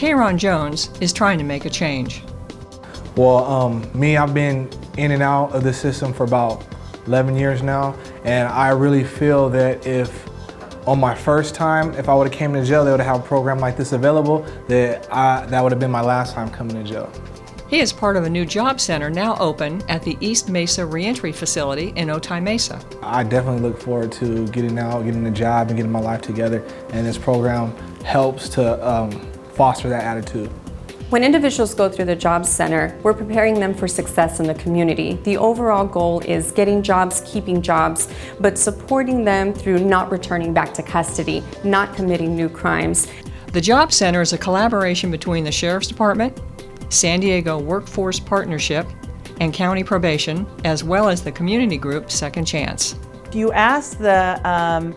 Kayron Jones is trying to make a change. Well, I've been in and out of the system for about 11 years now, and I really feel that if on my first time, if I would have came to jail, they would have a program like this available, that would have been my last time coming to jail. He is part of a new job center now open at the East Mesa Reentry Facility in Otay Mesa. I definitely look forward to getting out, getting a job, and getting my life together, and this program helps to foster that attitude. When individuals go through the Job Center, we're preparing them for success in the community. The overall goal is getting jobs, keeping jobs, but supporting them through not returning back to custody, not committing new crimes. The Job Center is a collaboration between the Sheriff's Department, San Diego Workforce Partnership, and County Probation, as well as the community group Second Chance. You ask the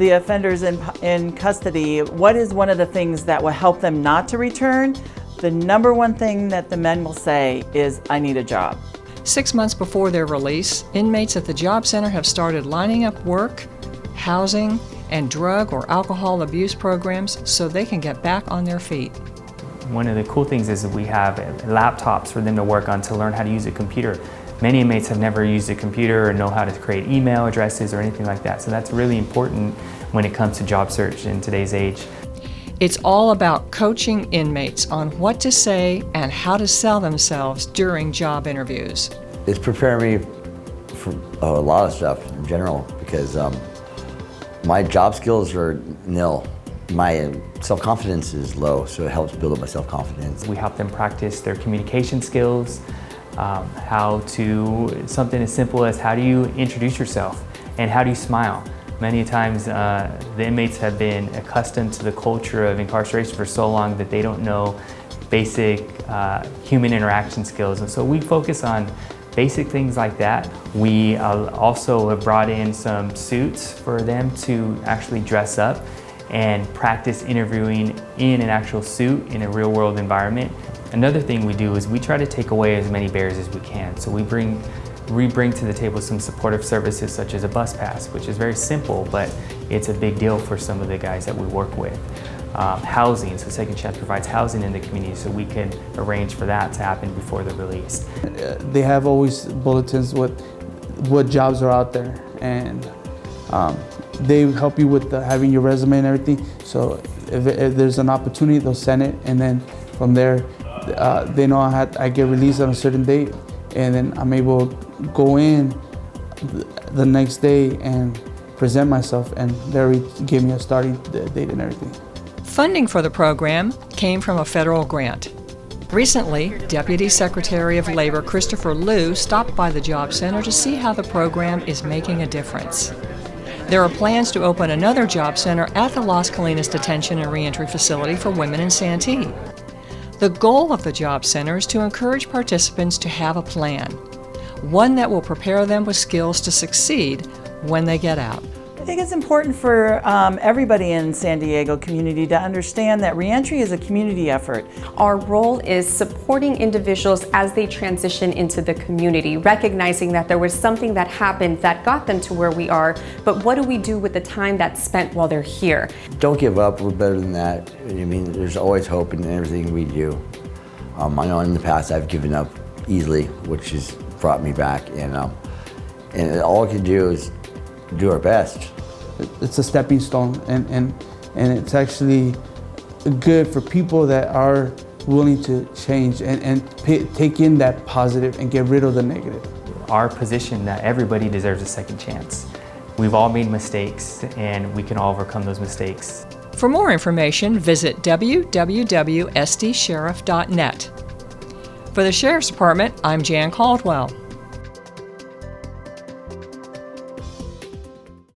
offenders in custody, what is one of the things that will help them not to return? The number one thing that the men will say is, I need a job. 6 months before their release, inmates at the Job Center have started lining up work, housing, and drug or alcohol abuse programs so they can get back on their feet. One of the cool things is that we have laptops for them to work on to learn how to use a computer. Many inmates have never used a computer or know how to create email addresses or anything like that, so that's really important when it comes to job search in today's age. It's all about coaching inmates on what to say and how to sell themselves during job interviews. It's preparing me for a lot of stuff in general because my job skills are nil. My self-confidence is low, so it helps build up my self-confidence. We help them practice their communication skills, something as simple as how do you introduce yourself and how do you smile. Many times the inmates have been accustomed to the culture of incarceration for so long that they don't know basic human interaction skills, and so we focus on basic things like that. We also have brought in some suits for them to actually dress up and practice interviewing in an actual suit in a real-world environment. Another thing we do is we try to take away as many barriers as we can. So we bring to the table some supportive services such as a bus pass, which is very simple, but it's a big deal for some of the guys that we work with. Housing, so Second Chance provides housing in the community, so we can arrange for that to happen before they're released. They have always bulletins what jobs are out there, and they help you with having your resume and everything. So if there's an opportunity, they'll send it, and then from there, they know I get released on a certain date, and then I'm able to go in the next day and present myself, and they already gave me a starting date and everything. Funding for the program came from a federal grant. Recently, Deputy Secretary of Labor Christopher Liu stopped by the Job Center to see how the program is making a difference. There are plans to open another job center at the Las Colinas Detention and Reentry Facility for women in Santee. The goal of the Job Center is to encourage participants to have a plan, one that will prepare them with skills to succeed when they get out. I think it's important for everybody in San Diego community to understand that reentry is a community effort. Our role is supporting individuals as they transition into the community, recognizing that there was something that happened that got them to where we are, but what do we do with the time that's spent while they're here? Don't give up, we're better than that. I mean, there's always hope in everything we do. I know in the past I've given up easily, which has brought me back, and all we can do is do our best. It's a stepping stone, and it's actually good for people that are willing to change and take in that positive and get rid of the negative. Our position that everybody deserves a second chance. We've all made mistakes, and we can all overcome those mistakes. For more information, visit www.sdsheriff.net. For the Sheriff's Department, I'm Jan Caldwell.